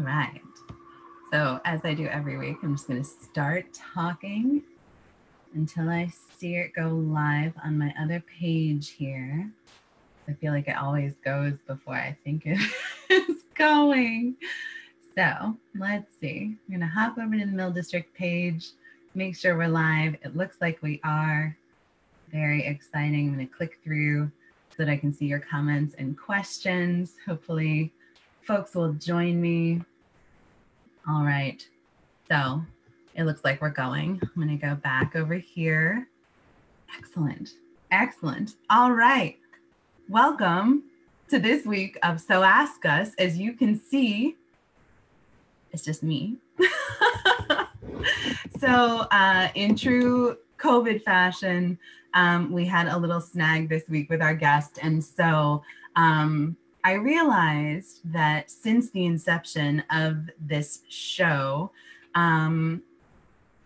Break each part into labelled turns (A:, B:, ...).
A: right. So as I do every week, I'm just going to start talking until I see it go live on my other page here. I feel like it always goes before I think it is going. So let's see. I'm going to hop over to the Mill District page, make sure we're live. It looks like we are. Very exciting. I'm going to click through so that I can see your comments and questions. Hopefully folks will join me. All right. So it looks like we're going. I'm going to go back over here. Excellent. Excellent. All right. Welcome to this week of So Ask Us. As you can see, it's just me. So in true COVID fashion, we had a little snag this week with our guest. And so I realized that since the inception of this show, I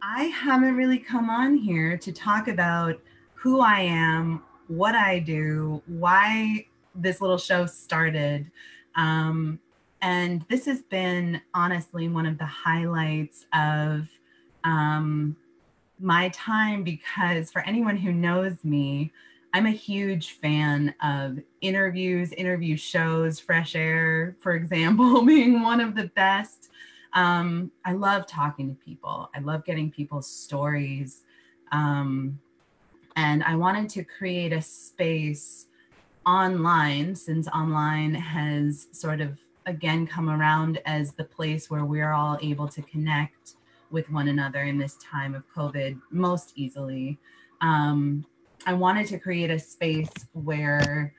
A: haven't really come on here to talk about who I am, what I do, why this little show started. And this has been honestly one of the highlights of my time, because for anyone who knows me, I'm a huge fan of interview shows, Fresh Air, for example, being one of the best. I love talking to people. I love getting people's stories. And I wanted to create a space online, since online has sort of, again, come around as the place where we're all able to connect with one another in this time of COVID most easily. I wanted to create a space where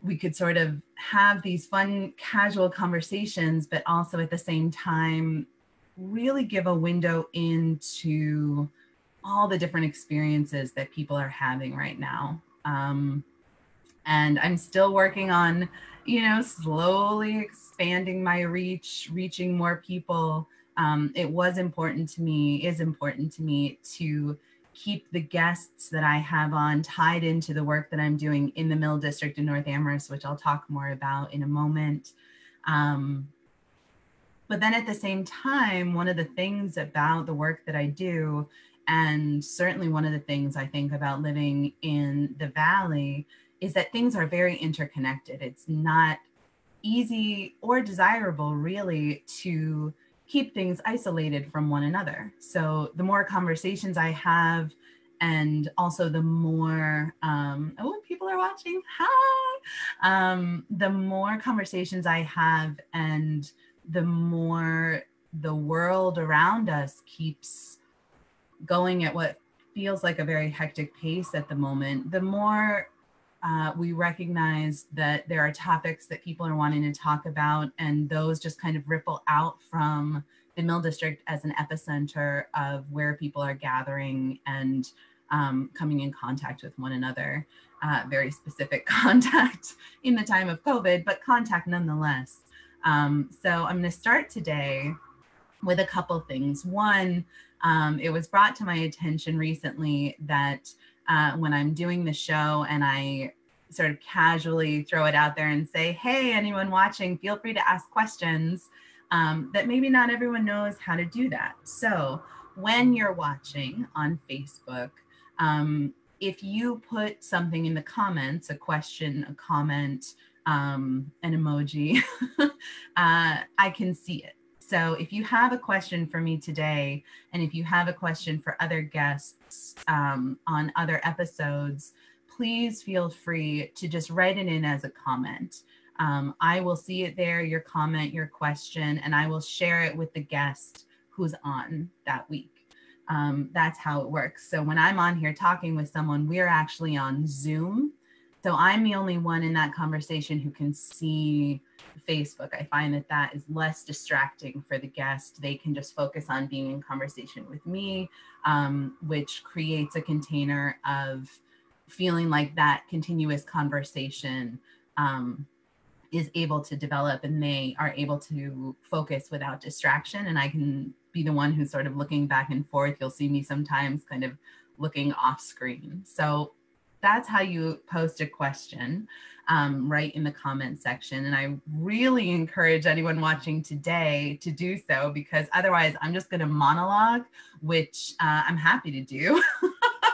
A: we could sort of have these fun, casual conversations, but also at the same time, really give a window into all the different experiences that people are having right now. And I'm still working on, slowly expanding my reach, reaching more people. It is important to me to keep the guests that I have on tied into the work that I'm doing in the Mill District in North Amherst, which I'll talk more about in a moment. But then at the same time, one of the things about the work that I do, and certainly one of the things I think about living in the Valley, is that things are very interconnected. It's not easy or desirable, really, to keep things isolated from one another. So the more conversations I have, and also the more, people are watching, hi! The more conversations I have, and the more the world around us keeps going at what feels like a very hectic pace at the moment, the more we recognize that there are topics that people are wanting to talk about, and those just kind of ripple out from the Mill District as an epicenter of where people are gathering and coming in contact with one another. Very specific contact in the time of COVID, but contact nonetheless. So I'm going to start today with a couple things. One, it was brought to my attention recently that when I'm doing the show and I sort of casually throw it out there and say, hey, anyone watching, feel free to ask questions, that maybe not everyone knows how to do that. So when you're watching on Facebook, if you put something in the comments, a question, a comment, an emoji, I can see it. So if you have a question for me today, and if you have a question for other guests on other episodes, please feel free to just write it in as a comment. I will see it there, your comment, your question, and I will share it with the guest who's on that week. That's how it works. So when I'm on here talking with someone, we're actually on Zoom. So I'm the only one in that conversation who can see Facebook. I find that that is less distracting for the guest. They can just focus on being in conversation with me, which creates a container of feeling like that continuous conversation is able to develop, and they are able to focus without distraction. And I can be the one who's sort of looking back and forth. You'll see me sometimes kind of looking off screen. So that's how you post a question, right in the comment section. And I really encourage anyone watching today to do so, because otherwise I'm just going to monologue, which I'm happy to do.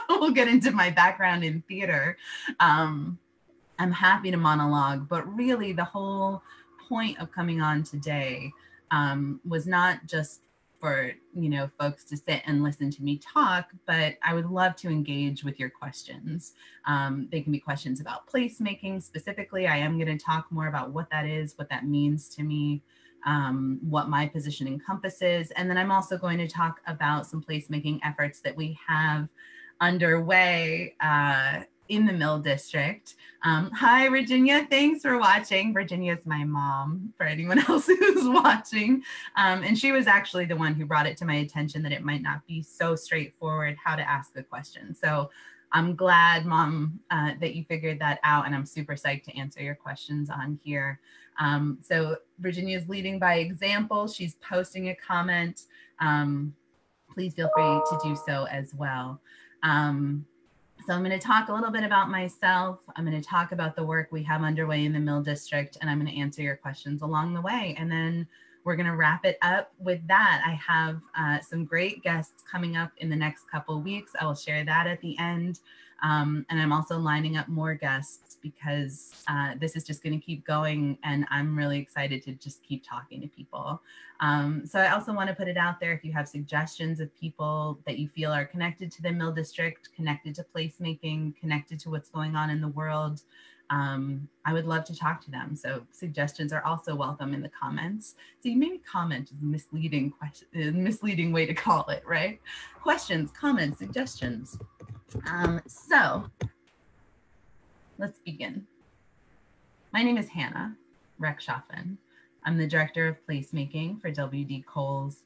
A: We'll get into my background in theater. I'm happy to monologue, but really the whole point of coming on today was not just for, you know, folks to sit and listen to me talk, but I would love to engage with your questions. They can be questions about placemaking specifically. I am going to talk more about what that is, what that means to me, what my position encompasses. And then I'm also going to talk about some placemaking efforts that we have underway in the Mill District. Hi, Virginia. Thanks for watching. Virginia is my mom, for anyone else who's watching. And she was actually the one who brought it to my attention that it might not be so straightforward how to ask a question. So I'm glad, Mom, that you figured that out, and I'm super psyched to answer your questions on here. So Virginia is leading by example. She's posting a comment. Please feel free to do so as well. So I'm going to talk a little bit about myself. I'm going to talk about the work we have underway in the Mill District, and I'm going to answer your questions along the way. And then we're going to wrap it up with that. I have some great guests coming up in the next couple of weeks. I will share that at the end. And I'm also lining up more guests because this is just going to keep going, and I'm really excited to just keep talking to people. So I also want to put it out there, if you have suggestions of people that you feel are connected to the Mill District, connected to placemaking, connected to what's going on in the world, I would love to talk to them. So suggestions are also welcome in the comments. So you maybe comment is a misleading way to call it, right? Questions, comments, suggestions. So let's begin. My name is Hannah Rechtschaffen. I'm the Director of Placemaking for W.D. Coles,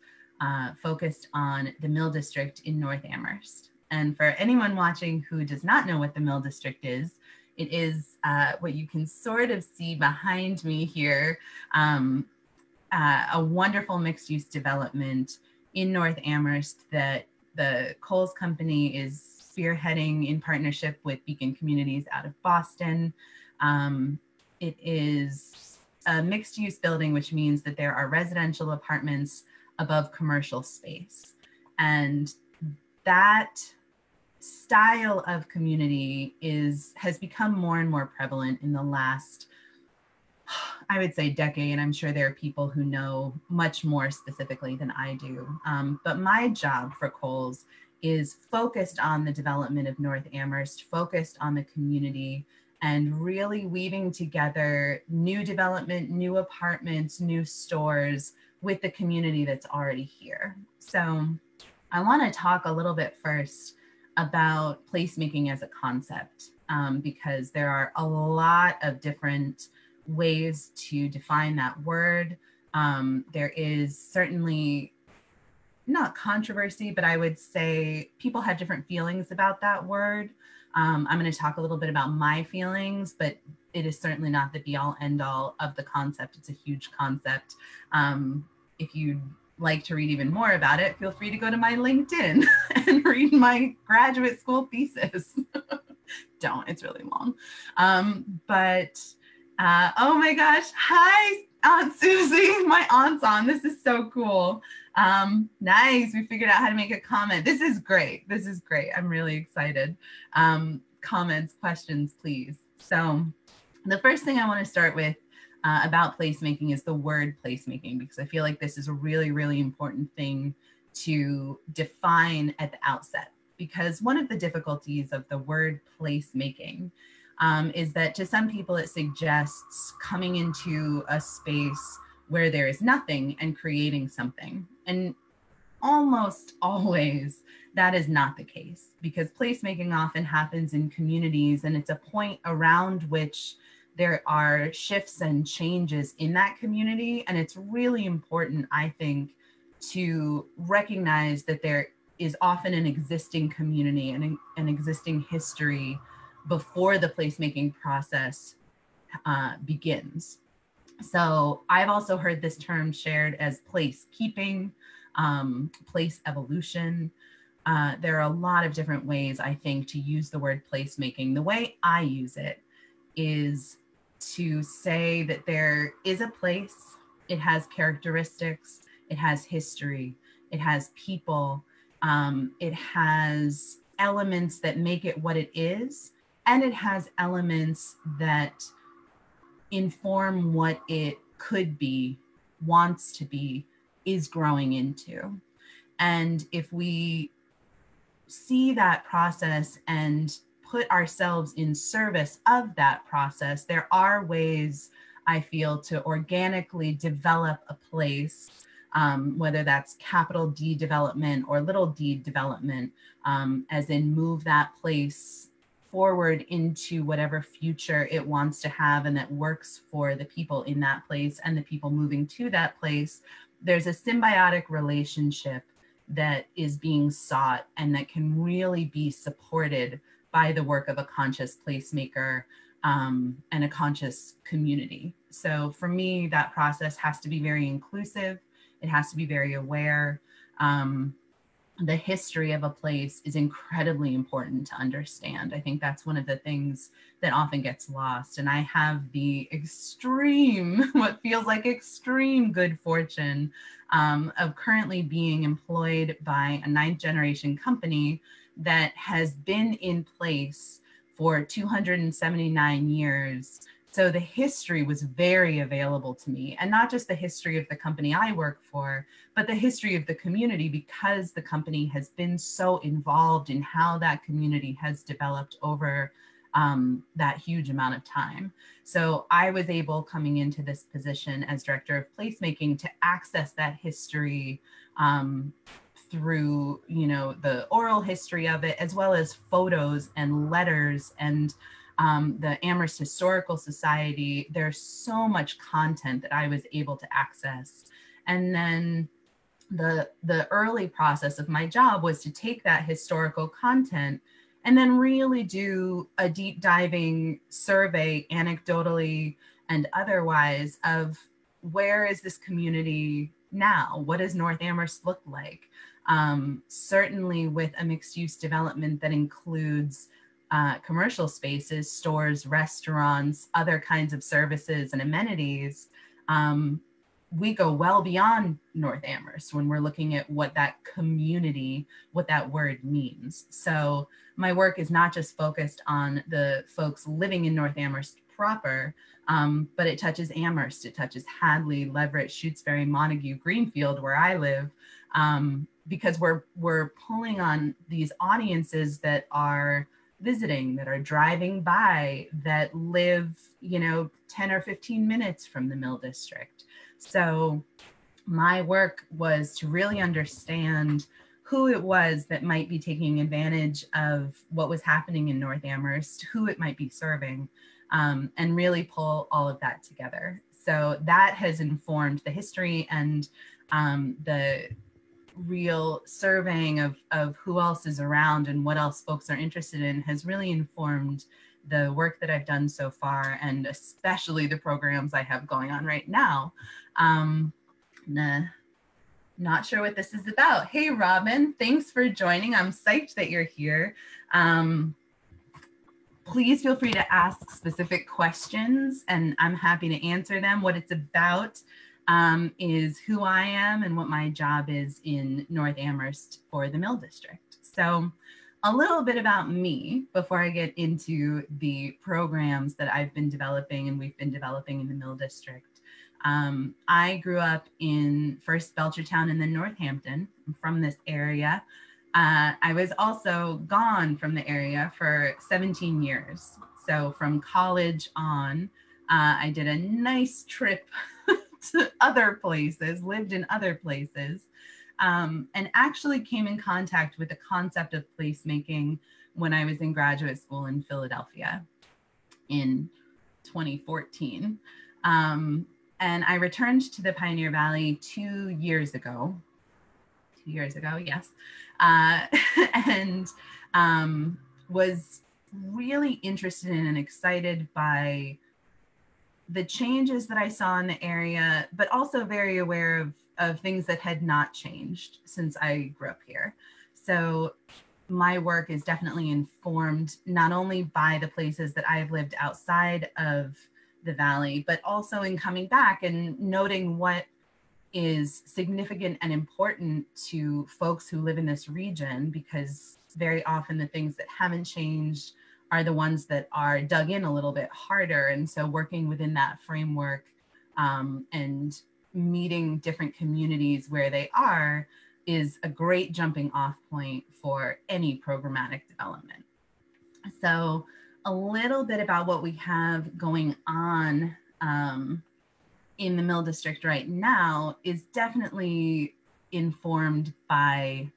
A: focused on the Mill District in North Amherst. And for anyone watching who does not know what the Mill District is, it is what you can sort of see behind me here, a wonderful mixed-use development in North Amherst that the Coles Company is spearheading in partnership with Beacon Communities out of Boston. It is a mixed-use building, which means that there are residential apartments above commercial space. And that style of community has become more and more prevalent in the last, I would say, decade. I'm sure there are people who know much more specifically than I do. But my job for Coles is focused on the development of North Amherst, focused on the community, and really weaving together new development, new apartments, new stores with the community that's already here. So I want to talk a little bit first about placemaking as a concept, because there are a lot of different ways to define that word. There is certainly not controversy, but I would say people have different feelings about that word. I'm going to talk a little bit about my feelings, but it is certainly not the be all end all of the concept. It's a huge concept. If you'd like to read even more about it, feel free to go to my LinkedIn and read my graduate school thesis. Don't, it's really long. Oh my gosh, hi, Aunt Susie, my aunt's on. This is so cool. Nice, we figured out how to make a comment. This is great. This is great. I'm really excited. Comments, questions, please. So the first thing I want to start with about placemaking is the word placemaking, because I feel like this is a really, really important thing to define at the outset. Because one of the difficulties of the word placemaking is that to some people it suggests coming into a space where there is nothing and creating something. And almost always that is not the case, because placemaking often happens in communities, and it's a point around which there are shifts and changes in that community. And it's really important, I think, to recognize that there is often an existing community and an existing history before the placemaking process begins. So I've also heard this term shared as place keeping, place evolution. there are a lot of different ways, I think, to use the word placemaking. The way I use it is to say that there is a place, it has characteristics, it has history, it has people, it has elements that make it what it is, and it has elements that inform what it could be, wants to be, is growing into. And if we see that process and put ourselves in service of that process, there are ways, I feel, to organically develop a place, whether that's capital D development or little d development, as in move that place forward into whatever future it wants to have and that works for the people in that place and the people moving to that place. There's a symbiotic relationship that is being sought and that can really be supported by the work of a conscious placemaker, and a conscious community. So for me, that process has to be very inclusive. It has to be very aware. The history of a place is incredibly important to understand. I think that's one of the things that often gets lost. And I have the extreme, what feels like extreme good fortune, of currently being employed by a 9th generation company that has been in place for 279 years. So the history was very available to me, and not just the history of the company I work for, but the history of the community, because the company has been so involved in how that community has developed over that huge amount of time. So I was able, coming into this position as director of placemaking, to access that history through, you know, the oral history of it, as well as photos and letters and the Amherst Historical Society. There's so much content that I was able to access. And then the early process of my job was to take that historical content and then really do a deep diving survey, anecdotally and otherwise, of where is this community now? What does North Amherst look like? Certainly with a mixed use development that includes commercial spaces, stores, restaurants, other kinds of services and amenities, we go well beyond North Amherst when we're looking at what that community, what that word means. So my work is not just focused on the folks living in North Amherst proper, but it touches Amherst, it touches Hadley, Leverett, Shutesbury, Montague, Greenfield, where I live, because we're pulling on these audiences that are visiting, that are driving by, that live, you know, 10 or 15 minutes from the Mill District. So my work was to really understand who it was that might be taking advantage of what was happening in North Amherst, who it might be serving, and really pull all of that together. So that has informed the history, and the real surveying of who else is around and what else folks are interested in has really informed the work that I've done so far, and especially the programs I have going on right now. Not sure what this is about. Hey, Robin, thanks for joining. I'm psyched that you're here. Please feel free to ask specific questions and I'm happy to answer them. What it's about is who I am and what my job is in North Amherst for the Mill District. So a little bit about me before I get into the programs that I've been developing and we've been developing in the Mill District. I grew up in first Belchertown and then Northampton. I'm from this area. I was also gone from the area for 17 years. So from college on, I did a nice trip to other places, lived in other places, and actually came in contact with the concept of placemaking when I was in graduate school in Philadelphia in 2014. And I returned to the Pioneer Valley 2 years ago. 2 years ago, yes. And was really interested in and excited by the changes that I saw in the area, but also very aware of things that had not changed since I grew up here. So my work is definitely informed not only by the places that I've lived outside of the Valley, but also in coming back and noting what is significant and important to folks who live in this region, because very often the things that haven't changed are the ones that are dug in a little bit harder. And so working within that framework and meeting different communities where they are is a great jumping off point for any programmatic development. So a little bit about what we have going on in the Mill District right now is definitely informed by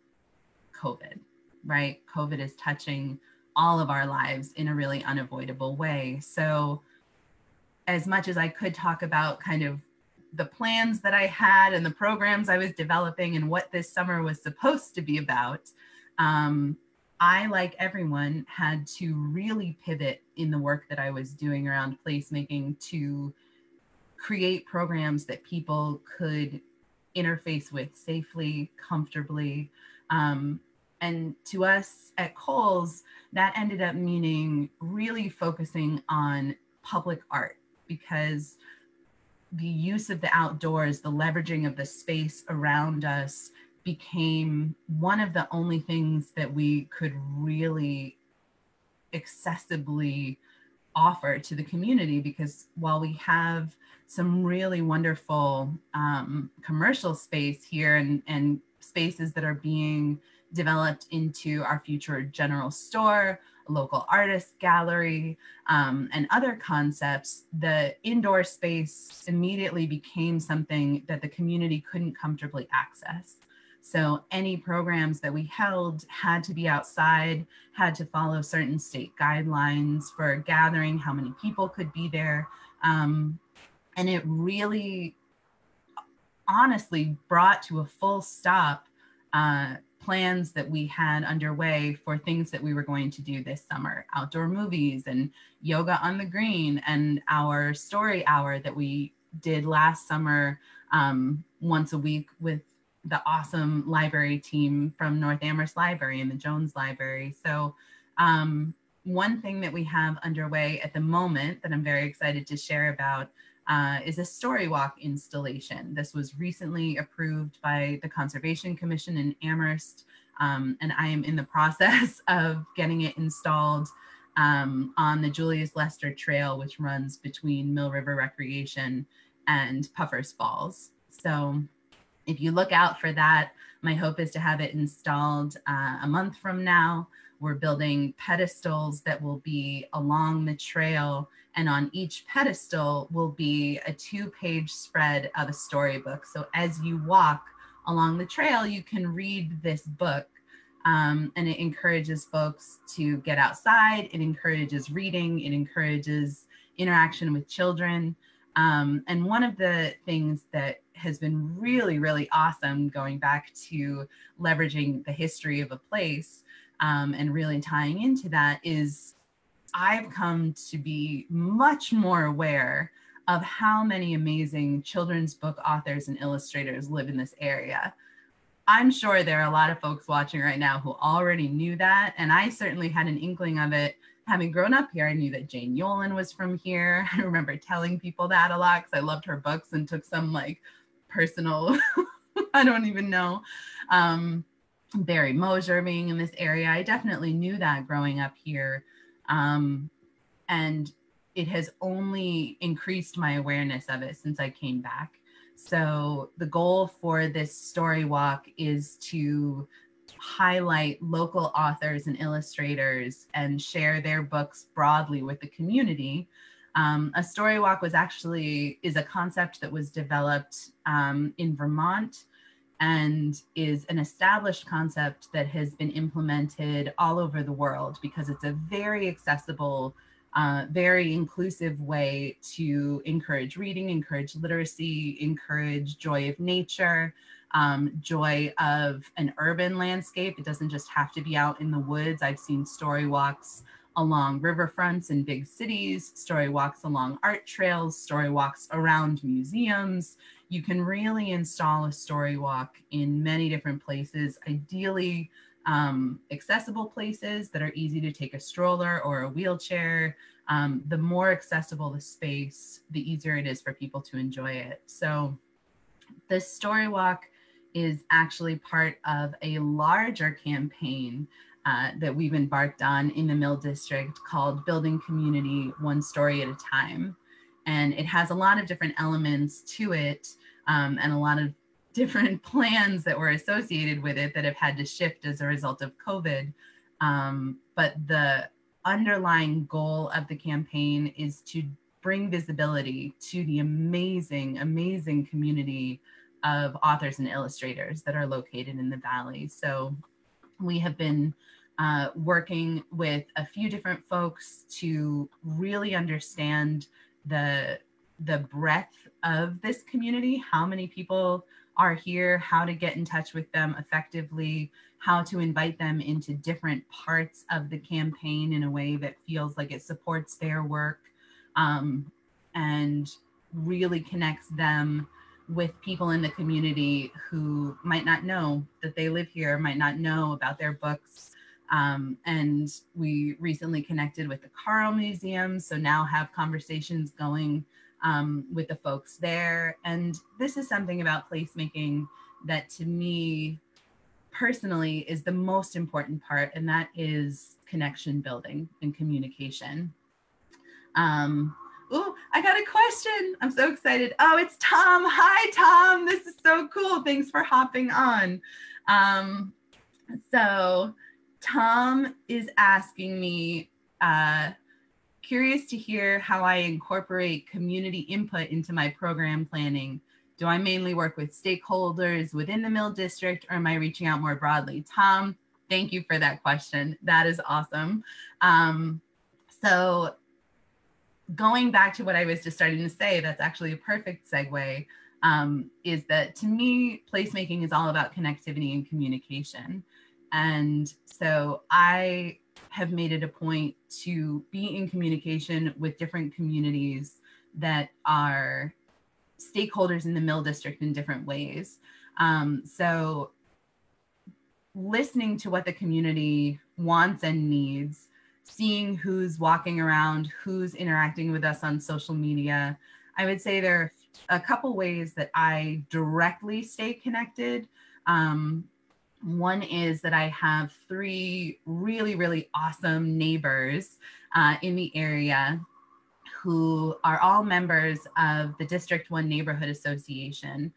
A: COVID, right? COVID is touching all of our lives in a really unavoidable way. So as much as I could talk about kind of the plans that I had and the programs I was developing and what this summer was supposed to be about, I, like everyone, had to really pivot in the work that I was doing around placemaking to create programs that people could interface with safely, comfortably. And to us at Coles, that ended up meaning really focusing on public art, because the use of the outdoors, the leveraging of the space around us became one of the only things that we could really accessibly offer to the community. Because while we have some really wonderful commercial space here and spaces that are being developed into our future general store, local artist gallery, and other concepts, the indoor space immediately became something that the community couldn't comfortably access. So any programs that we held had to be outside, had to follow certain state guidelines for gathering how many people could be there. And it really, honestly, brought to a full stop plans that we had underway for things that we were going to do this summer: outdoor movies and yoga on the green, and our story hour that we did last summer once a week with the awesome library team from North Amherst Library and the Jones Library. So one thing that we have underway at the moment that I'm very excited to share about is a story walk installation. This was recently approved by the Conservation Commission in Amherst, and I am in the process of getting it installed on the Julius Lester Trail, which runs between Mill River Recreation and Puffers Falls. So if you look out for that, my hope is to have it installed a month from now. We're building pedestals that will be along the trail, and on each pedestal will be a 2-page spread of a storybook. So as you walk along the trail, you can read this book, and it encourages folks to get outside. It encourages reading. It encourages interaction with children. And one of the things that has been really, really awesome, going back to leveraging the history of a place and really tying into that, is I've come to be much more aware of how many amazing children's book authors and illustrators live in this area. I'm sure there are a lot of folks watching right now who already knew that, and I certainly had an inkling of it. Having grown up here, I knew that Jane Yolen was from here. I remember telling people that a lot because I loved her books and took some like personal, I don't even know, Barry Mosher being in this area. I definitely knew that growing up here. And it has only increased my awareness of it since I came back. So the goal for this story walk is to highlight local authors and illustrators and share their books broadly with the community. A story walk is a concept that was developed in Vermont and is an established concept that has been implemented all over the world because it's a very accessible, very inclusive way to encourage reading, encourage literacy, encourage joy of nature, joy of an urban landscape. It doesn't just have to be out in the woods. I've seen story walks along riverfronts in big cities, story walks along art trails, story walks around museums. You can really install a story walk in many different places, ideally accessible places that are easy to take a stroller or a wheelchair. The more accessible the space, the easier it is for people to enjoy it. So this story walk is actually part of a larger campaign that we've embarked on in the Mill District called Building Community One Story at a Time. And it has a lot of different elements to it, and a lot of different plans that were associated with it that have had to shift as a result of COVID. But the underlying goal of the campaign is to bring visibility to the amazing, amazing community of authors and illustrators that are located in the Valley. So we have been working with a few different folks to really understand the breadth of this community, how many people are here, how to get in touch with them effectively, how to invite them into different parts of the campaign in a way that feels like it supports their work, and really connects them with people in the community who might not know that they live here, might not know about their books. And we recently connected with the Caro Museum, so now have conversations going with the folks there. And this is something about placemaking that to me personally is the most important part, and that is connection building and communication. Oh, I got a question. I'm so excited. Oh, it's Tom. Hi, Tom. This is so cool. Thanks for hopping on. So Tom is asking me, curious to hear how I incorporate community input into my program planning. Do I mainly work with stakeholders within the Mill District, or am I reaching out more broadly? Tom, thank you for that question. That is awesome. So going back to what I was just starting to say, that's actually a perfect segue, is that to me, placemaking is all about connectivity and communication. And so I have made it a point to be in communication with different communities that are stakeholders in the Mill District in different ways. So listening to what the community wants and needs, seeing who's walking around, who's interacting with us on social media. I would say there are a couple ways that I directly stay connected. One is that I have 3 really, really awesome neighbors in the area who are all members of the District 1 Neighborhood Association,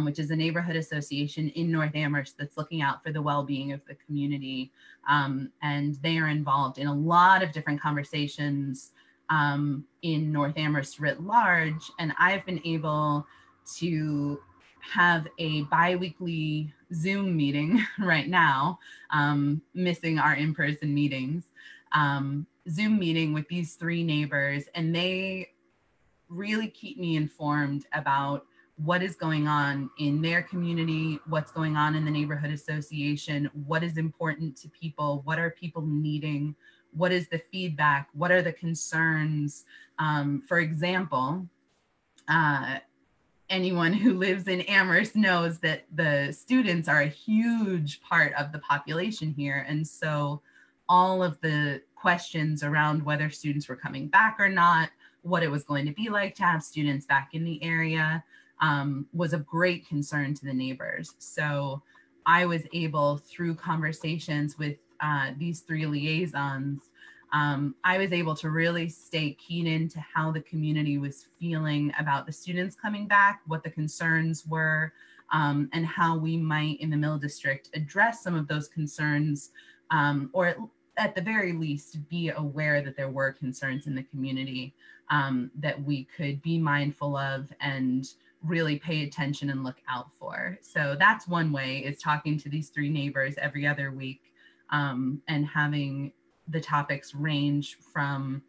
A: which is a neighborhood association in North Amherst that's looking out for the well-being of the community. And they are involved in a lot of different conversations in North Amherst writ large. And I've been able to have a bi-weekly Zoom meeting right now, missing our in-person meetings, Zoom meeting with these 3 neighbors, and they really keep me informed about what is going on in their community, what's going on in the neighborhood association, what is important to people, what are people needing, what is the feedback, what are the concerns. For example, anyone who lives in Amherst knows that the students are a huge part of the population here. And so all of the questions around whether students were coming back or not, what it was going to be like to have students back in the area, was of great concern to the neighbors. So I was able, through conversations with these 3 liaisons, I was able to really stay keyed into how the community was feeling about the students coming back, what the concerns were, and how we might in the Mill District address some of those concerns, or at the very least be aware that there were concerns in the community that we could be mindful of and really pay attention and look out for. So that's one way, is talking to these 3 neighbors every other week, and having the topics range from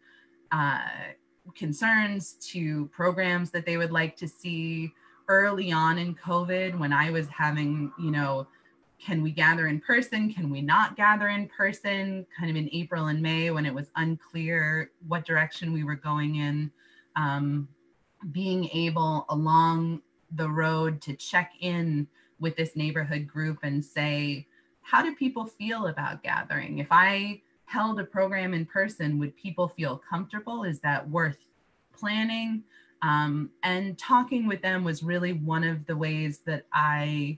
A: concerns to programs that they would like to see. Early on in COVID, when I was having, can we gather in person? Can we not gather in person? Kind of in April and May, when it was unclear what direction we were going in, being able along the road to check in with this neighborhood group and say, how do people feel about gathering? If I held a program in person, would people feel comfortable? Is that worth planning? And talking with them was really one of the ways that I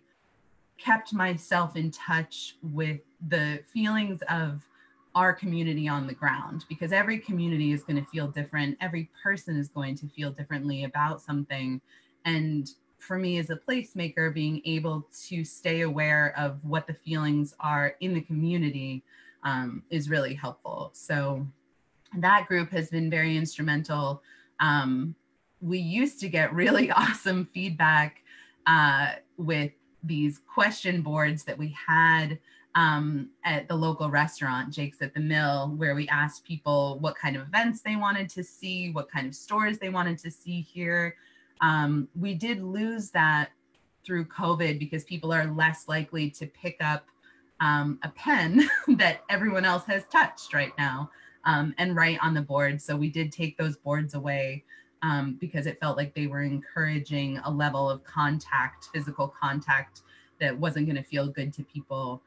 A: kept myself in touch with the feelings of our community on the ground, because every community is going to feel different. Every person is going to feel differently about something. And for me as a placemaker, being able to stay aware of what the feelings are in the community is really helpful. So that group has been very instrumental. We used to get really awesome feedback with these question boards that we had at the local restaurant, Jake's at the Mill, where we asked people what kind of events they wanted to see, what kind of stores they wanted to see here. We did lose that through COVID because people are less likely to pick up a pen that everyone else has touched right now and write on the board. So we did take those boards away because it felt like they were encouraging a level of contact, physical contact, that wasn't going to feel good to people.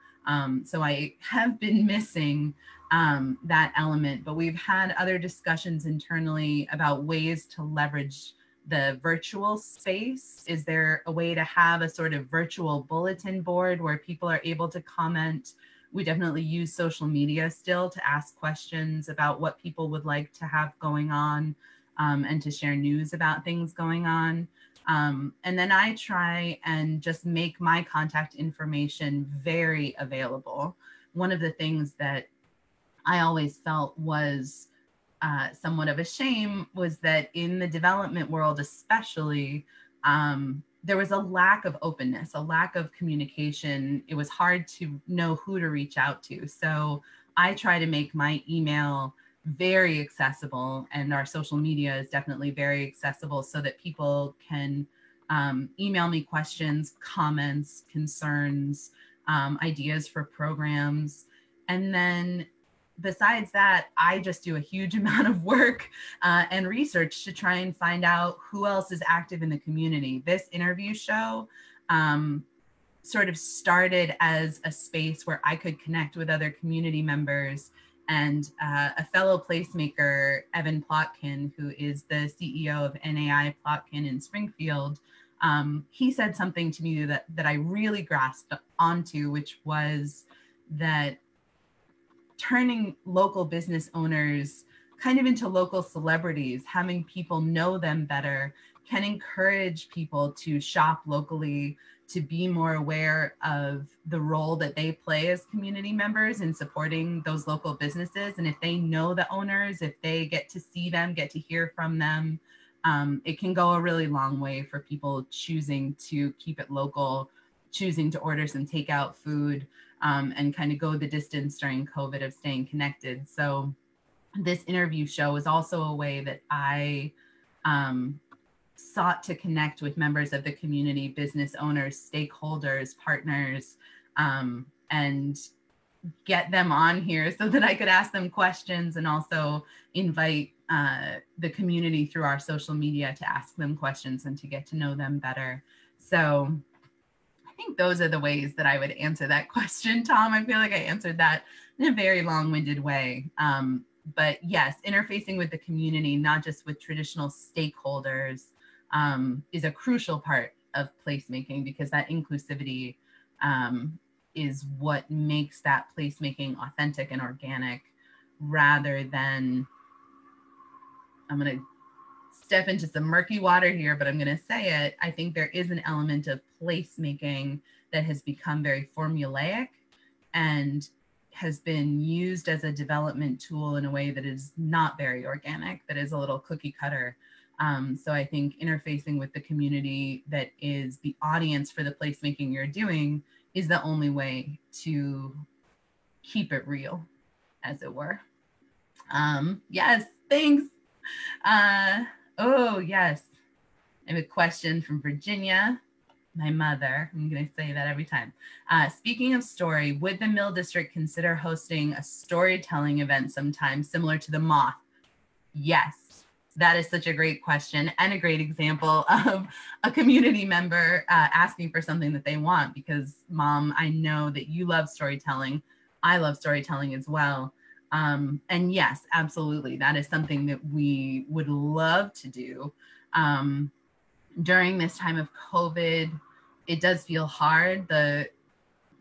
A: So I have been missing that element, but we've had other discussions internally about ways to leverage the virtual space. Is there a way to have a sort of virtual bulletin board where people are able to comment? We definitely use social media still to ask questions about what people would like to have going on and to share news about things going on. And then I try and just make my contact information very available. One of the things that I always felt was somewhat of a shame was that in the development world, especially, there was a lack of openness, a lack of communication. It was hard to know who to reach out to. So I try to make my email very accessible, and our social media is definitely very accessible so that people can email me questions, comments, concerns, ideas for programs. And then besides that, I just do a huge amount of work and research to try and find out who else is active in the community. This interview show sort of started as a space where I could connect with other community members. And a fellow placemaker, Evan Plotkin, who is the CEO of NAI Plotkin in Springfield, he said something to me that I really grasped onto, which was that turning local business owners kind of into local celebrities, having people know them better, can encourage people to shop locally, to be more aware of the role that they play as community members in supporting those local businesses. And if they know the owners, if they get to see them, get to hear from them, it can go a really long way for people choosing to keep it local, choosing to order some takeout food, and kind of go the distance during COVID of staying connected. So this interview show is also a way that I sought to connect with members of the community, business owners, stakeholders, partners, and get them on here so that I could ask them questions and also invite the community through our social media to ask them questions and to get to know them better. So I think those are the ways that I would answer that question, Tom. I feel like I answered that in a very long-winded way. But yes, interfacing with the community, not just with traditional stakeholders, is a crucial part of placemaking, because that inclusivity is what makes that placemaking authentic and organic, rather than, I'm going to step into some murky water here, but I'm going to say it. I think there is an element of placemaking that has become very formulaic and has been used as a development tool in a way that is not very organic, that is a little cookie cutter. So I think interfacing with the community that is the audience for the placemaking you're doing is the only way to keep it real, as it were. Yes, thanks. Oh, yes. I have a question from Virginia, my mother. I'm going to say that every time. Speaking of story, would the Mill District consider hosting a storytelling event sometime similar to the Moth? Yes. That is such a great question and a great example of a community member asking for something that they want, because Mom, I know that you love storytelling. I love storytelling as well. And yes, absolutely. That is something that we would love to do. During this time of COVID, it does feel hard. The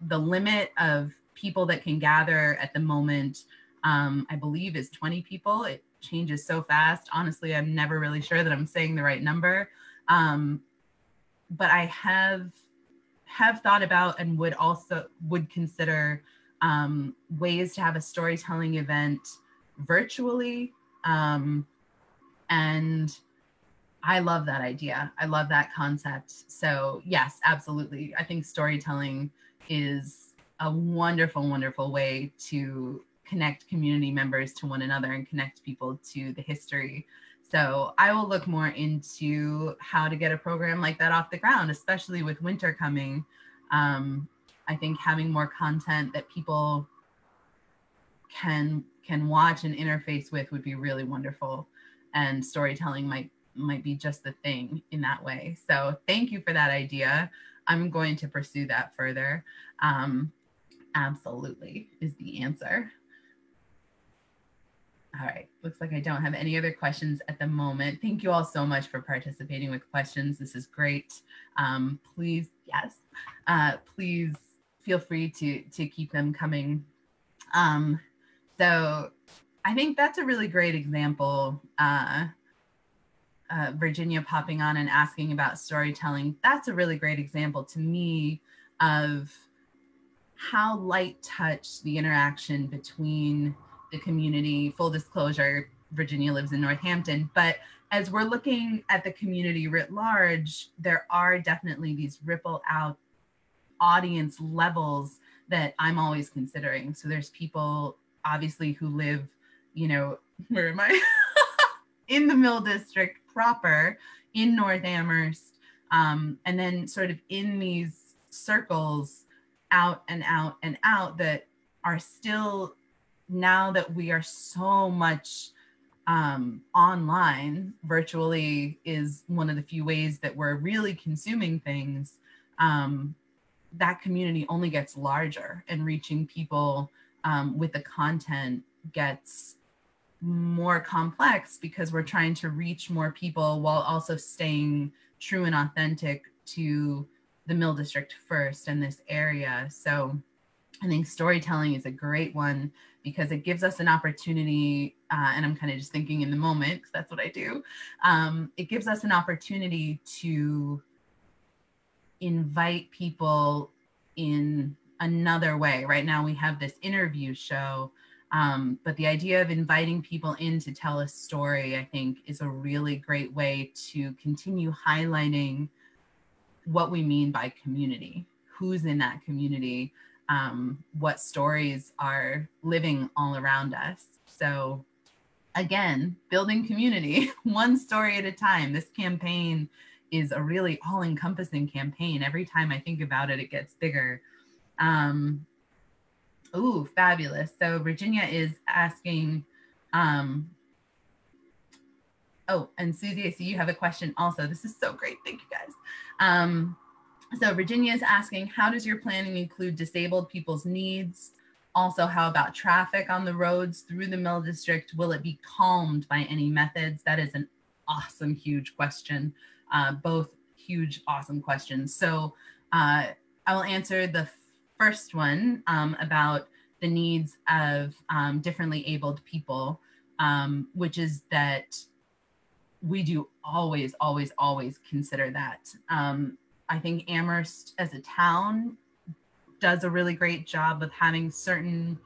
A: limit of people that can gather at the moment, I believe, is 20 people. It changes so fast. Honestly, I'm never really sure that I'm saying the right number. But I have thought about and would consider ways to have a storytelling event virtually. And I love that idea. I love that concept. So yes, absolutely. I think storytelling is a wonderful, wonderful way to connect community members to one another and connect people to the history. So I will look more into how to get a program like that off the ground, especially with winter coming. I think having more content that people can watch and interface with would be really wonderful. And storytelling might be just the thing in that way. So thank you for that idea. I'm going to pursue that further. Absolutely is the answer. All right, looks like I don't have any other questions at the moment. Thank you all so much for participating with questions. This is great. Please, yes, please feel free to keep them coming. So I think that's a really great example. Virginia popping on and asking about storytelling. That's a really great example to me of how light touch the interaction between the community. Full disclosure, Virginia lives in Northampton, but as we're looking at the community writ large, there are definitely these ripple out audience levels that I'm always considering. So there's people obviously who live, you know, where am I? In the Mill District proper, in North Amherst, and then sort of in these circles out and out and out that are still, now that we are so much online, virtually is one of the few ways that we're really consuming things. That community only gets larger, and reaching people with the content gets more complex because we're trying to reach more people while also staying true and authentic to the Mill District first and this area. So I think storytelling is a great one because it gives us an opportunity, and I'm kind of just thinking in the moment because that's what I do. It gives us an opportunity to invite people in another way. Right now we have this interview show, but the idea of inviting people in to tell a story, I think, is a really great way to continue highlighting what we mean by community, who's in that community, what stories are living all around us. So again, building community, one story at a time. This campaign is a really all-encompassing campaign. Every time I think about it, it gets bigger. Ooh, fabulous. So Virginia is asking, oh, and Susie, I see you have a question also. This is so great. Thank you, guys. So Virginia is asking, how does your planning include disabled people's needs? Also, how about traffic on the roads through the Mill District? Will it be calmed by any methods? That is an awesome, huge question. Both huge, awesome questions. So I will answer the first one about the needs of differently abled people, which is that we do always, always, always consider that. I think Amherst as a town does a really great job of having certain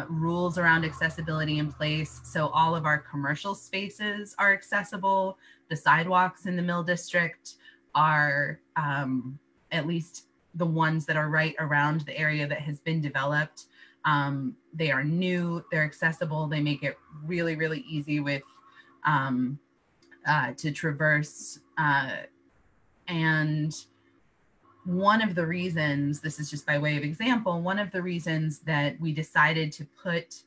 A: rules around accessibility in place. So all of our commercial spaces are accessible. The sidewalks in the Mill District are, at least the ones that are right around the area that has been developed. They are new, they're accessible. They make it really, really easy with to traverse. And one of the reasons, this is just by way of example, one of the reasons that we decided to put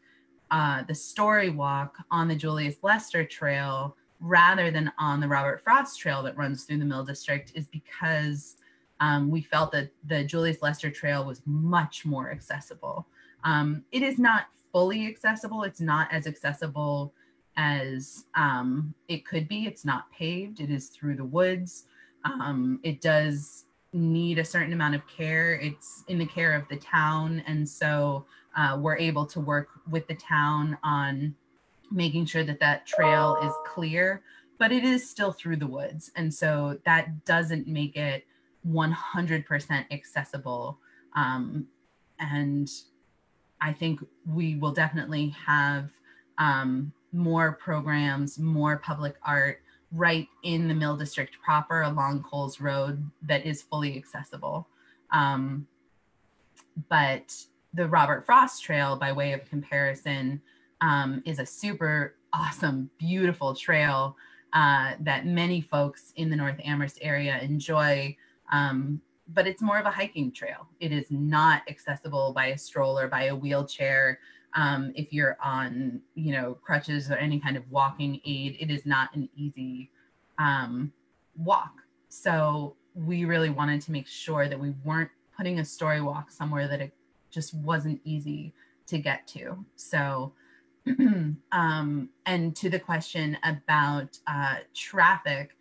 A: the story walk on the Julius Lester Trail rather than on the Robert Frost Trail that runs through the Mill District is because we felt that the Julius Lester Trail was much more accessible. It is not fully accessible. It's not as accessible as it could be. It's not paved. It is through the woods. It does need a certain amount of care. It's in the care of the town. And so we're able to work with the town on making sure that that trail is clear, but it is still through the woods. And so that doesn't make it 100% accessible. And I think we will definitely have more programs, more public art right in the Mill District proper along Coles Road that is fully accessible. But the Robert Frost Trail, by way of comparison, is a super awesome, beautiful trail that many folks in the North Amherst area enjoy. But it's more of a hiking trail. It is not accessible by a stroller, by a wheelchair. If you're on, crutches or any kind of walking aid, it is not an easy walk. So we really wanted to make sure that we weren't putting a story walk somewhere that it just wasn't easy to get to. So, and to the question about traffic,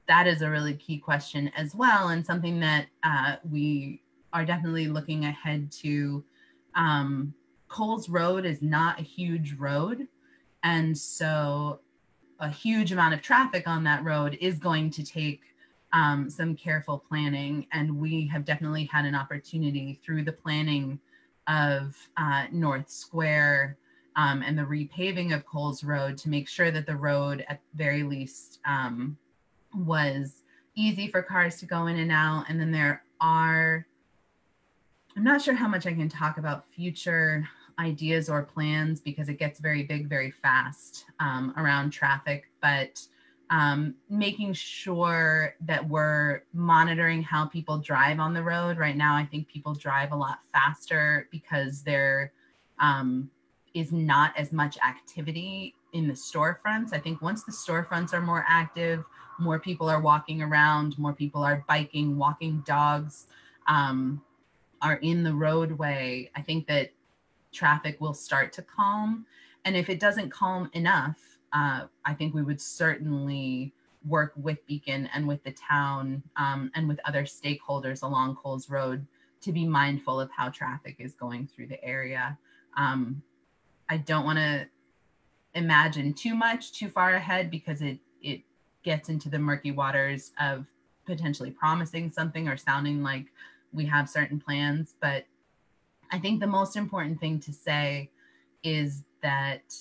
A: that is a really key question as well, and something that we are definitely looking ahead to. Coles Road is not a huge road, and so a huge amount of traffic on that road is going to take some careful planning, and we have definitely had an opportunity through the planning of North Square and the repaving of Coles Road to make sure that the road at the very least was easy for cars to go in and out. And then there are, I'm not sure how much I can talk about future ideas or plans because it gets very big very fast around traffic, but making sure that we're monitoring how people drive on the road. Right now, I think people drive a lot faster because there is not as much activity in the storefronts. I think once the storefronts are more active, more people are walking around, more people are biking, walking dogs, are in the roadway. I think that traffic will start to calm. And if it doesn't calm enough, I think we would certainly work with Beacon and with the town and with other stakeholders along Coles Road to be mindful of how traffic is going through the area. I don't want to imagine too far ahead because it gets into the murky waters of potentially promising something or sounding like we have certain plans. But I think the most important thing to say is that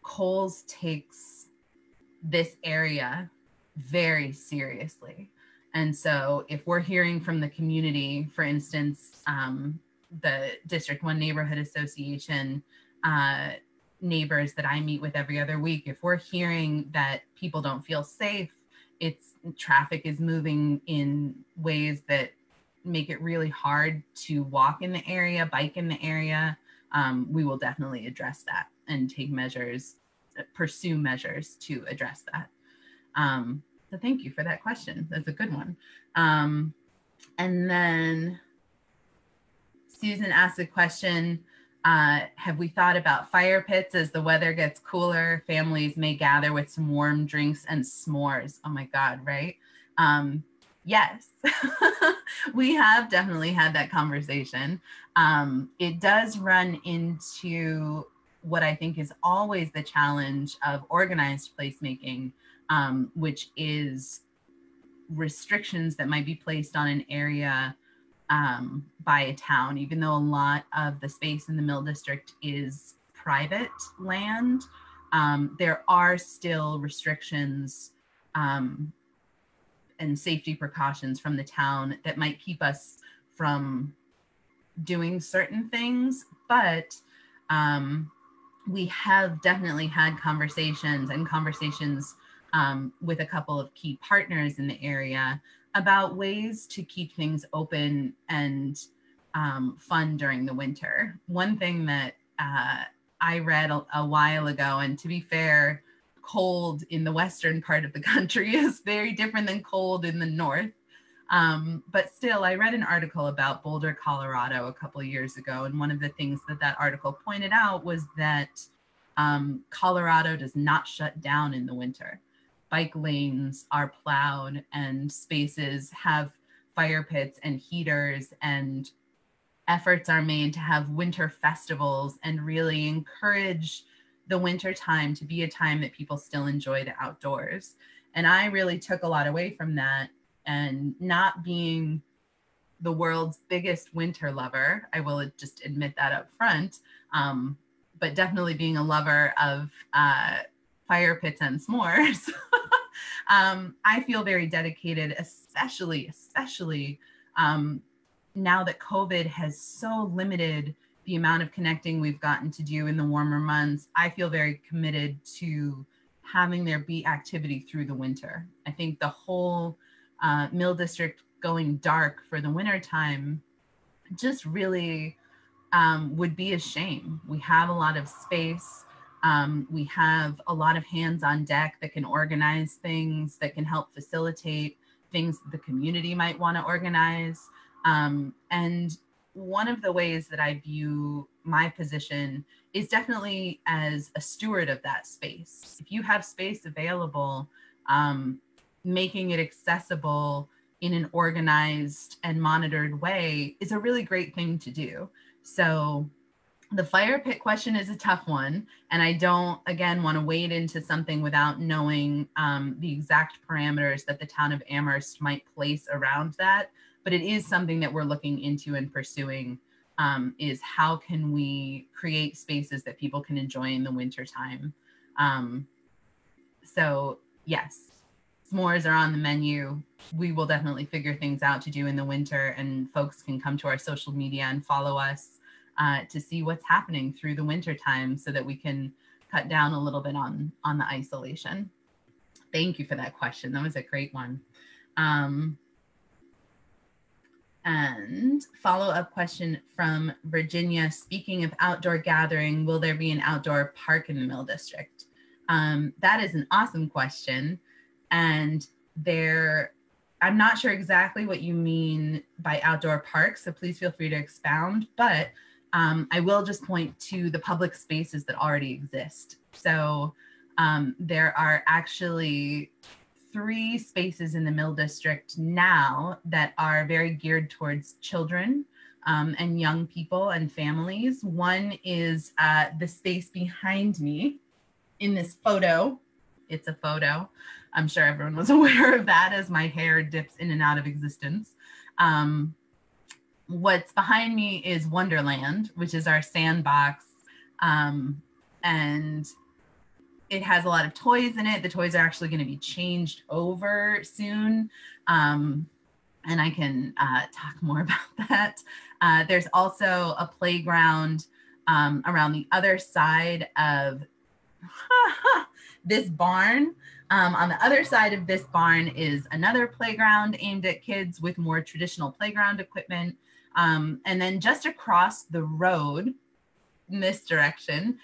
A: Coles takes this area very seriously. And so if we're hearing from the community, for instance, the District 1 Neighborhood Association neighbors that I meet with every other week, if we're hearing that people don't feel safe, traffic is moving in ways that make it really hard to walk in the area, bike in the area, we will definitely address that and take measures, pursue measures to address that. So thank you for that question. That's a good one. And then Susan asked a question, have we thought about fire pits as the weather gets cooler? Families may gather with some warm drinks and s'mores. Oh my God, right? Yes, we have definitely had that conversation. It does run into what I think is always the challenge of organized placemaking, which is restrictions that might be placed on an area by a town. Even though a lot of the space in the Mill District is private land, there are still restrictions and safety precautions from the town that might keep us from doing certain things. But we have definitely had conversations with a couple of key partners in the area about ways to keep things open and fun during the winter. One thing that I read a while ago, and to be fair, cold in the western part of the country is very different than cold in the north. But still, I read an article about Boulder, Colorado a couple of years ago. And one of the things that that article pointed out was that Colorado does not shut down in the winter. Bike lanes are plowed and spaces have fire pits and heaters, and efforts are made to have winter festivals and really encourage the winter time to be a time that people still enjoy the outdoors. And I really took a lot away from that. And not being the world's biggest winter lover, I will just admit that up front, but definitely being a lover of fire pits and s'mores, I feel very dedicated, especially now that COVID has so limited the amount of connecting we've gotten to do in the warmer months. I feel very committed to having there be activity through the winter. I think the whole Mill District going dark for the winter time just really would be a shame. We have a lot of space. We have a lot of hands on deck that can organize things, that can help facilitate things that the community might want to organize. And one of the ways that I view my position is definitely as a steward of that space. If you have space available, making it accessible in an organized and monitored way is a really great thing to do. So the fire pit question is a tough one. And I don't, again, want to wade into something without knowing the exact parameters that the town of Amherst might place around that. But it is something that we're looking into and pursuing, is how can we create spaces that people can enjoy in the wintertime. So yes, s'mores are on the menu. We will definitely figure things out to do in the winter, and folks can come to our social media and follow us to see what's happening through the winter time so that we can cut down a little bit on the isolation. Thank you for that question. That was a great one. And follow-up question from Virginia. Speaking of outdoor gathering, will there be an outdoor park in the Mill District? That is an awesome question. And I'm not sure exactly what you mean by outdoor parks, so please feel free to expound, but I will just point to the public spaces that already exist. So there are actually 3 spaces in the Mill District now that are very geared towards children and young people and families. One is the space behind me in this photo. It's a photo. I'm sure everyone was aware of that as my hair dips in and out of existence. What's behind me is Wonderland, which is our sandbox. And it has a lot of toys in it. The toys are actually going to be changed over soon. And I can talk more about that. There's also a playground around the other side of this barn. On the other side of this barn is another playground aimed at kids with more traditional playground equipment. And then just across the road in this direction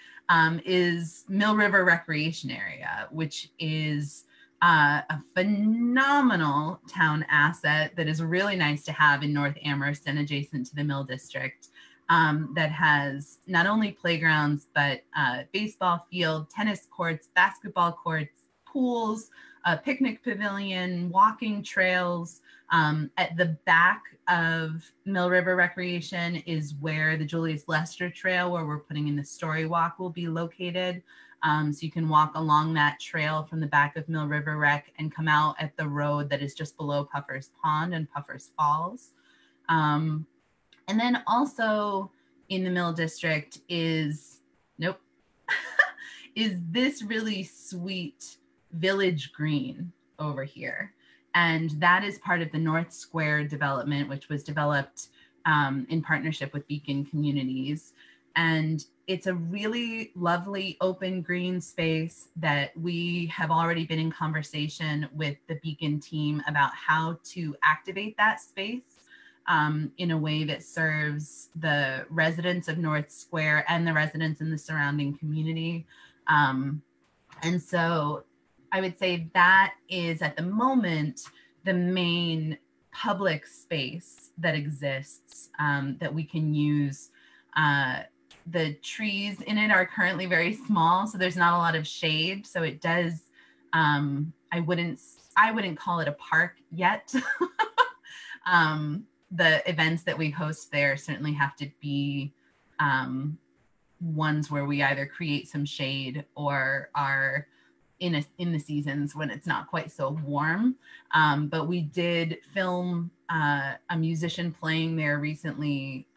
A: is Mill River Recreation Area, which is a phenomenal town asset that is really nice to have in North Amherst and adjacent to the Mill District, that has not only playgrounds, but baseball field, tennis courts, basketball courts, pools, a picnic pavilion, walking trails. At the back of Mill River Recreation is where the Julius Lester Trail, where we're putting in the story walk, will be located. So you can walk along that trail from the back of Mill River Rec and come out at the road that is just below Puffer's Pond and Puffer's Falls. And then also in the Mill District is this really sweet village green over here. And that is part of the North Square development, which was developed in partnership with Beacon Communities. And it's a really lovely open green space that we have already been in conversation with the Beacon team about how to activate that space in a way that serves the residents of North Square and the residents in the surrounding community. And so I would say that is at the moment the main public space that exists that we can use. The trees in it are currently very small, so there's not a lot of shade. So it does, I wouldn't call it a park yet. The events that we host there certainly have to be ones where we either create some shade or are in the seasons when it's not quite so warm. But we did film a musician playing there recently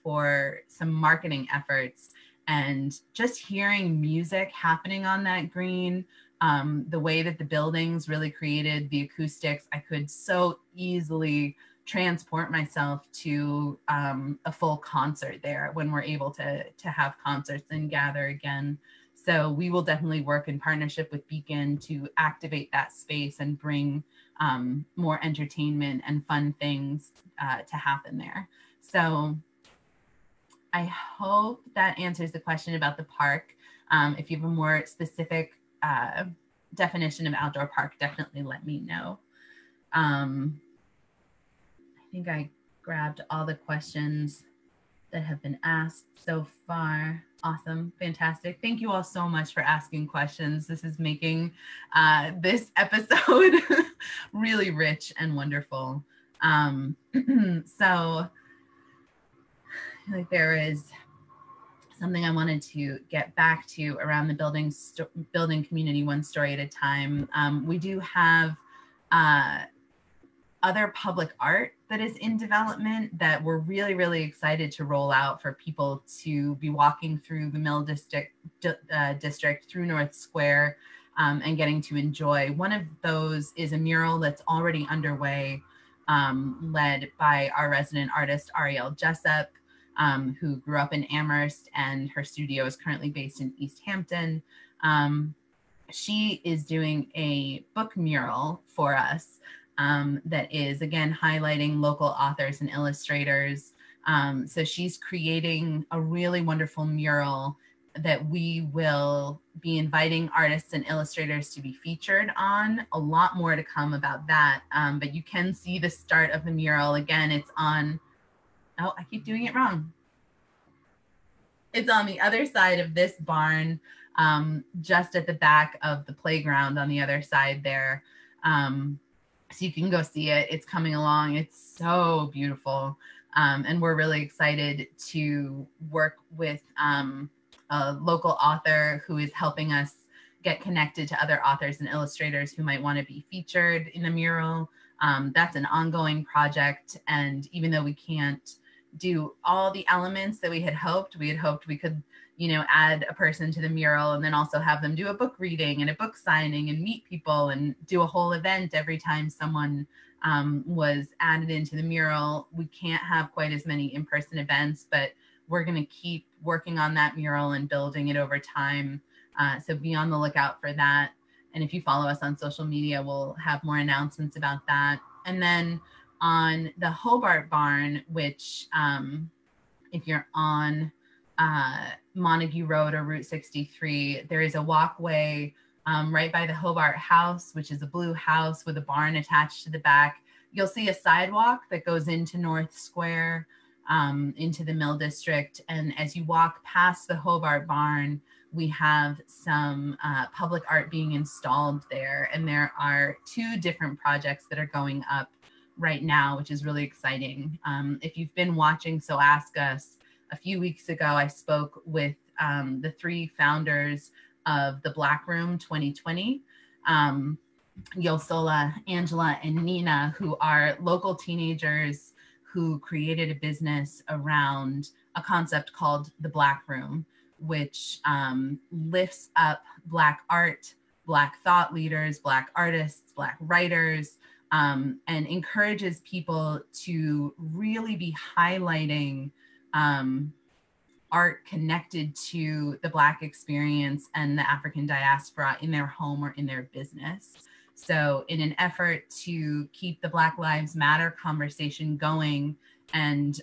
A: for some marketing efforts, and just hearing music happening on that green, the way that the buildings really created the acoustics, I could so easily transport myself to a full concert there when we're able to have concerts and gather again. So we will definitely work in partnership with Beacon to activate that space and bring more entertainment and fun things to happen there. So I hope that answers the question about the park. If you have a more specific definition of outdoor park, definitely let me know. I think I grabbed all the questions that have been asked so far. Awesome, fantastic. Thank you all so much for asking questions. This is making this episode really rich and wonderful. So like there is something I wanted to get back to around the building community one story at a time. We do have other public art that is in development that we're really, really excited to roll out for people to be walking through the Mill District through North Square and getting to enjoy. One of those is a mural that's already underway, led by our resident artist, Ariel Jessup, who grew up in Amherst, and her studio is currently based in East Hampton. She is doing a book mural for us that is, again, highlighting local authors and illustrators. So she's creating a really wonderful mural that we will be inviting artists and illustrators to be featured on. A lot more to come about that. But you can see the start of the mural. Again, it's on, oh, I keep doing it wrong. It's on the other side of this barn, just at the back of the playground on the other side there. So you can go see it. It's coming along. It's so beautiful. And we're really excited to work with a local author who is helping us get connected to other authors and illustrators who might want to be featured in the mural. That's an ongoing project. And even though we can't do all the elements that we had hoped we could, add a person to the mural and then also have them do a book reading and a book signing and meet people and do a whole event every time someone was added into the mural. We can't have quite as many in-person events, but we're going to keep working on that mural and building it over time. So be on the lookout for that. And if you follow us on social media, we'll have more announcements about that. And then on the Hobart Barn, which if you're on Montague Road or Route 63, there is a walkway right by the Hobart House, which is a blue house with a barn attached to the back. You'll see a sidewalk that goes into North Square, into the Mill District. And as you walk past the Hobart Barn, we have some public art being installed there. And there are 2 different projects that are going up right now, which is really exciting. If you've been watching So Ask Us, a few weeks ago, I spoke with the 3 founders of the Black Room 2020, Yosola, Angela, and Nina, who are local teenagers who created a business around a concept called the Black Room, which lifts up Black art, Black thought leaders, Black artists, Black writers, and encourages people to really be highlighting art connected to the Black experience and the African diaspora in their home or in their business. So in an effort to keep the Black Lives Matter conversation going, and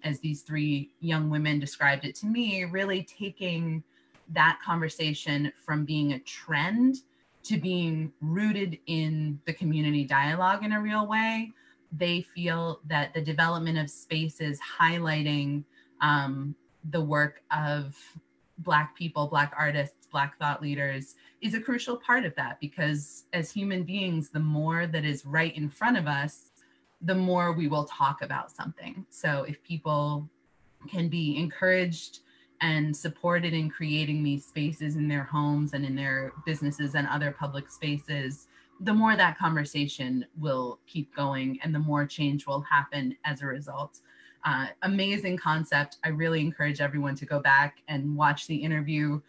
A: as these 3 young women described it to me, really taking that conversation from being a trend to being rooted in the community dialogue in a real way. They feel that the development of spaces highlighting the work of Black people, Black artists, Black thought leaders is a crucial part of that, because as human beings, the more that is right in front of us, the more we will talk about something. So if people can be encouraged and supported in creating these spaces in their homes and in their businesses and other public spaces, the more that conversation will keep going and the more change will happen as a result. Amazing concept. I really encourage everyone to go back and watch the interview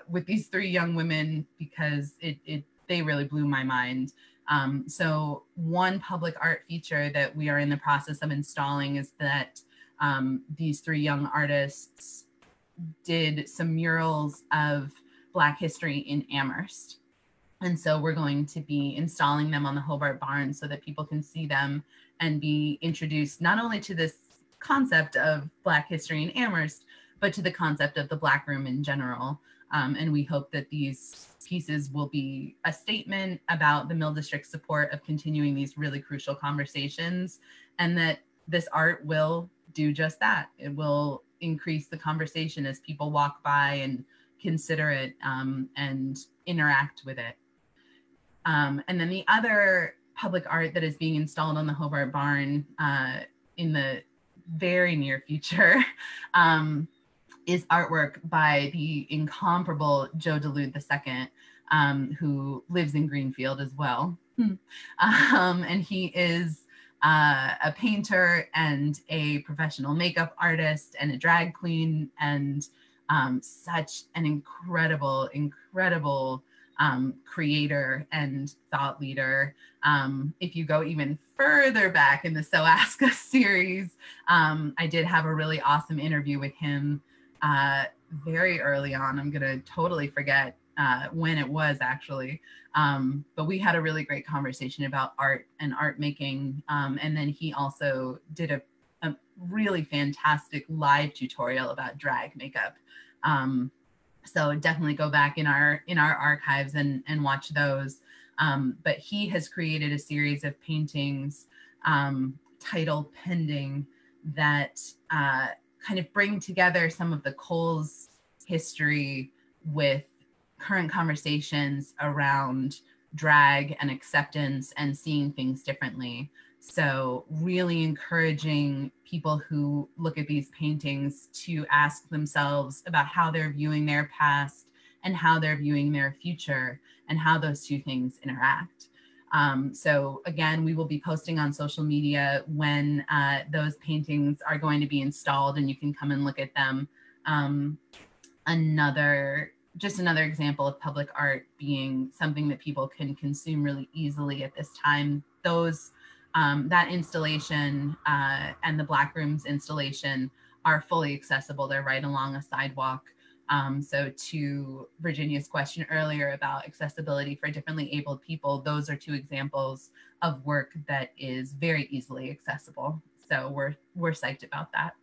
A: with these three young women, because they really blew my mind. So one public art feature that we are in the process of installing is that these three young artists did some murals of Black history in Amherst. And so we're going to be installing them on the Hobart Barn so that people can see them and be introduced not only to this concept of Black history in Amherst, but to the concept of the Black Room in general. And we hope that these pieces will be a statement about the Mill District's support of continuing these really crucial conversations, and that this art will do just that. It will increase the conversation as people walk by and consider it and interact with it. And then the other public art that is being installed on the Hobart Barn in the very near future is artwork by the incomparable Joe DeLude II, who lives in Greenfield as well. And he is a painter and a professional makeup artist and a drag queen, and such an incredible creator and thought leader. If you go even further back in the So Ask Us series, I did have a really awesome interview with him very early on. I'm gonna totally forget when it was actually, but we had a really great conversation about art and art making. And then he also did a really fantastic live tutorial about drag makeup. So definitely go back in our archives and watch those. But he has created a series of paintings titled Pending that kind of bring together some of the Coles history with current conversations around drag and acceptance and seeing things differently. So really encouraging people who look at these paintings to ask themselves about how they're viewing their past and how they're viewing their future and how those two things interact. So again, we will be posting on social media when those paintings are going to be installed, and you can come and look at them. Just another example of public art being something that people can consume really easily at this time. That installation and the Black Room's installation are fully accessible. They're right along a sidewalk. So to Virginia's question earlier about accessibility for differently abled people, those are two examples of work that is very easily accessible. So we're psyched about that.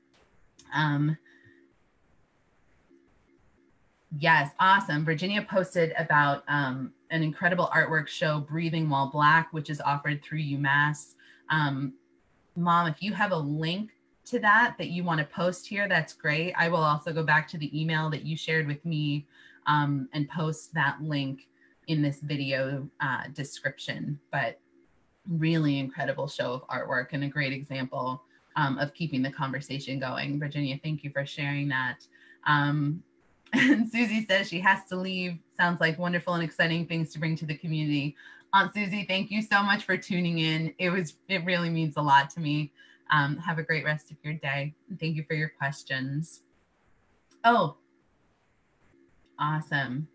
A: Yes, awesome. Virginia posted about an incredible artwork show, Breathing While Black, which is offered through UMass. Mom, if you have a link to that you want to post here, that's great. I will also go back to the email that you shared with me and post that link in this video description. But really incredible show of artwork and a great example of keeping the conversation going. Virginia, thank you for sharing that. And Susie says she has to leave. Sounds like wonderful and exciting things to bring to the community. Aunt Susie, thank you so much for tuning in. It really means a lot to me. Have a great rest of your day. Thank you for your questions. Oh, awesome.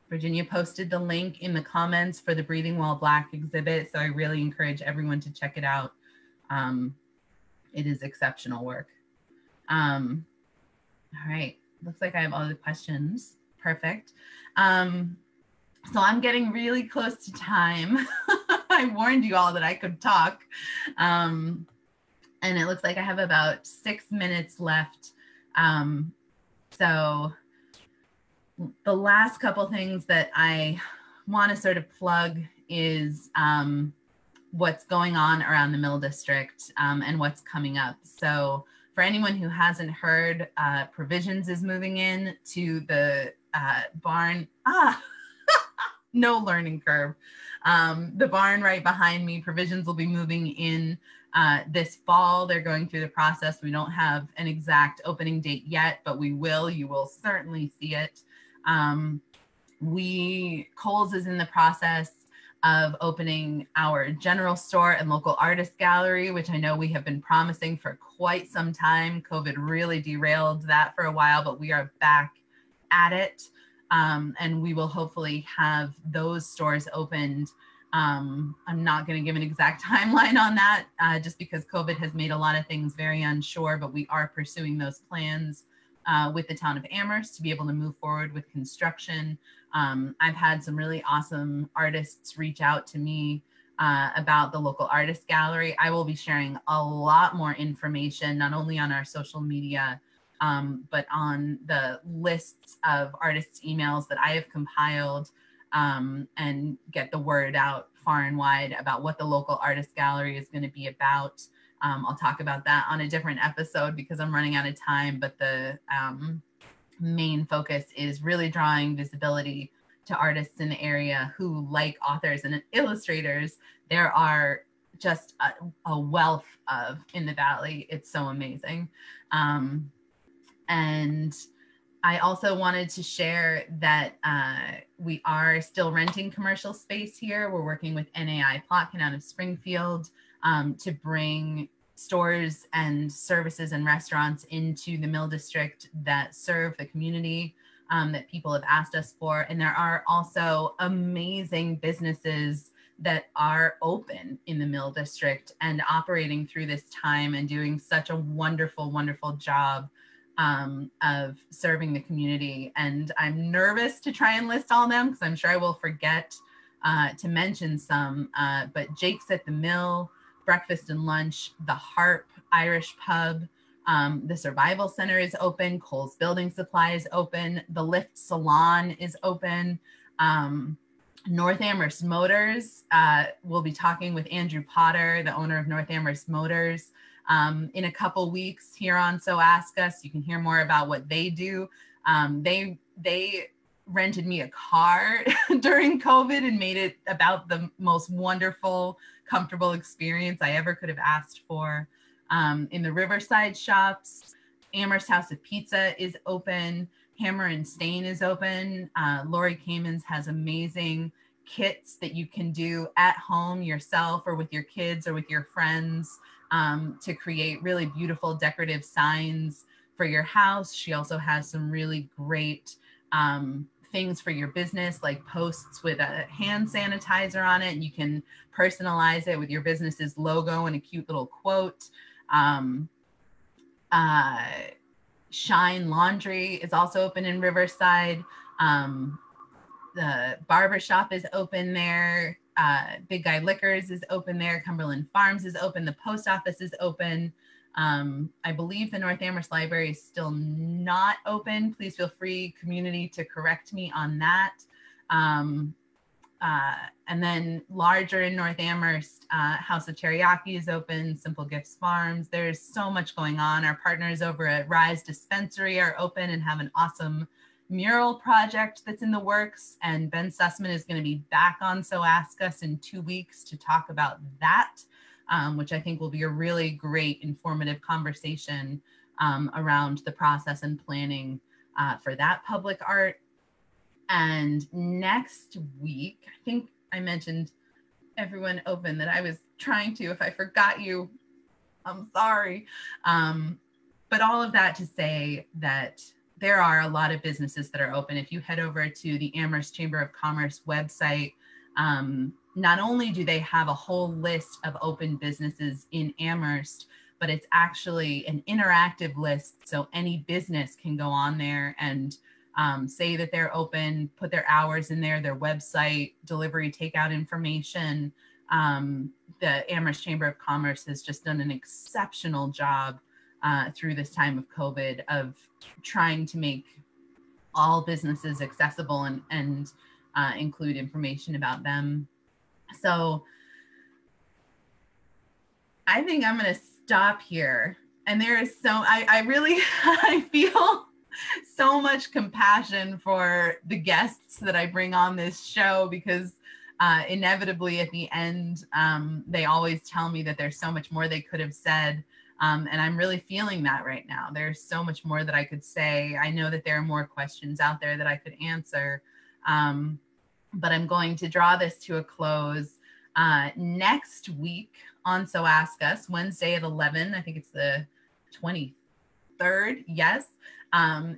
A: Virginia posted the link in the comments for the Breathing While Black exhibit, so I really encourage everyone to check it out. It is exceptional work. All right. Looks like I have all the questions. Perfect. So I'm getting really close to time. I warned you all that I could talk. And it looks like I have about 6 minutes left. So The last couple things that I want to sort of plug is what's going on around the Mill District and what's coming up. So for anyone who hasn't heard, Provisions is moving in to the barn. No learning curve. The barn right behind me, Provisions will be moving in this fall. They're going through the process. We don't have an exact opening date yet, but we will. You will certainly see it. Kohl's is in the process of opening our general store and local artist gallery, which I know we have been promising for quite some time. COVID really derailed that for a while, but we are back at it. And we will hopefully have those stores opened. I'm not going to give an exact timeline on that just because COVID has made a lot of things very unsure, but we are pursuing those plans with the town of Amherst to be able to move forward with construction. I've had some really awesome artists reach out to me about the local artist gallery. I will be sharing a lot more information, not only on our social media, but on the lists of artists' emails that I have compiled and get the word out far and wide about what the local artist gallery is going to be about. I'll talk about that on a different episode because I'm running out of time, but the main focus is really drawing visibility to artists in the area who, like authors and illustrators, there are just a wealth of in the Valley. It's so amazing. And I also wanted to share that we are still renting commercial space here. We're working with NAI Plotkin out of Springfield to bring stores and services and restaurants into the Mill District that serve the community that people have asked us for. And there are also amazing businesses that are open in the Mill District and operating through this time and doing such a wonderful, wonderful job of serving the community. And I'm nervous to try and list all of them because I'm sure I will forget to mention some, but Jake's at the Mill, Breakfast and Lunch, the Harp Irish Pub, the Survival Center is open, Kohl's Building Supply is open, the Lift Salon is open, North Amherst Motors, we'll be talking with Andrew Potter, the owner of North Amherst Motors, in a couple weeks here on So Ask Us. You can hear more about what they do. They rented me a car during COVID and made it about the most wonderful, comfortable experience I ever could have asked for. In the Riverside shops, Amherst House of Pizza is open. Hammer and Stain is open. Lori Kamens has amazing kits that you can do at home yourself or with your kids or with your friends to create really beautiful decorative signs for your house. She also has some really great things for your business, like posts with a hand sanitizer on it. And you can personalize it with your business's logo and a cute little quote. Shine Laundry is also open in Riverside. The barbershop is open there. Big Guy Liquors is open there. Cumberland Farms is open. The post office is open. I believe the North Amherst Library is still not open. Please feel free, community, to correct me on that. And then larger in North Amherst, House of Teriyaki is open, Simple Gifts Farms. There's so much going on. Our partners over at Rise Dispensary are open and have an awesome mural project that's in the works. And Ben Sussman is going to be back on So Ask Us in 2 weeks to talk about that, which I think will be a really great informative conversation around the process and planning for that public art. And next week, I think I mentioned everyone open that I was trying to. If I forgot you, I'm sorry. But all of that to say that there are a lot of businesses that are open. If you head over to the Amherst Chamber of Commerce website, not only do they have a whole list of open businesses in Amherst, but it's actually an interactive list. So any business can go on there and say that they're open, put their hours in there, their website, delivery, takeout information. The Amherst Chamber of Commerce has just done an exceptional job through this time of COVID of trying to make all businesses accessible and include information about them. So I think I'm going to stop here. And there is I really, I feel so much compassion for the guests that I bring on this show, because inevitably at the end, they always tell me that there's so much more they could have said. And I'm really feeling that right now. There's so much more that I could say. I know that there are more questions out there that I could answer. But I'm going to draw this to a close. Next week on So Ask Us, Wednesday at 11, I think it's the 23rd, yes.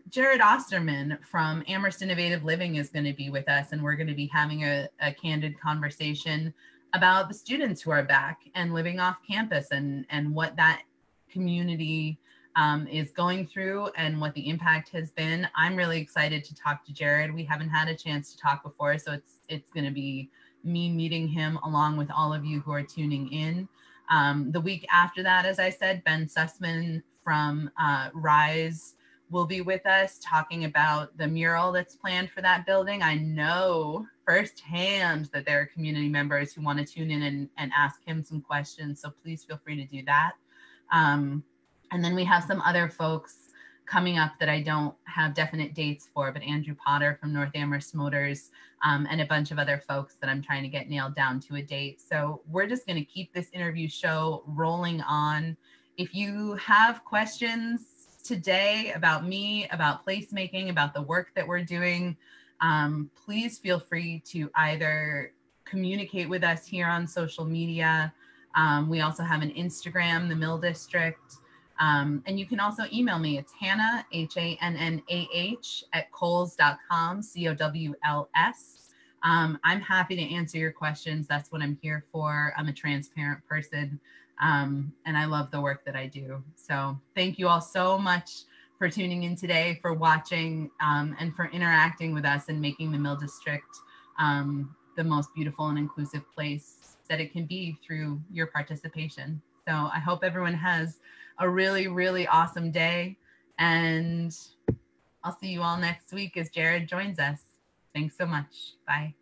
A: Jared Osterman from Amherst Innovative Living is going to be with us, and we're going to be having a candid conversation about the students who are back and living off campus, and what that community is going through and what the impact has been. I'm really excited to talk to Jared. We haven't had a chance to talk before, so it's going to be me meeting him along with all of you who are tuning in. The week after that, as I said, Ben Sussman from RISE will be with us talking about the mural that's planned for that building. I know firsthand that there are community members who want to tune in and ask him some questions, so please feel free to do that. And then we have some other folks coming up that I don't have definite dates for, but Andrew Potter from North Amherst Motors, and a bunch of other folks that I'm trying to get nailed down to a date. So we're just going to keep this interview show rolling on. If you have questions today about me, about placemaking, about the work that we're doing, please feel free to either communicate with us here on social media. We also have an Instagram, the Mill District. And you can also email me. It's Hannah, HANNAH @Kohl's.com, COWLS. I'm happy to answer your questions. That's what I'm here for. I'm a transparent person, and I love the work that I do. So thank you all so much for tuning in today, for watching, and for interacting with us and making the Mill District the most beautiful and inclusive place that it can be through your participation. So I hope everyone has a really, really awesome day. And I'll see you all next week as Jared joins us. Thanks so much. Bye.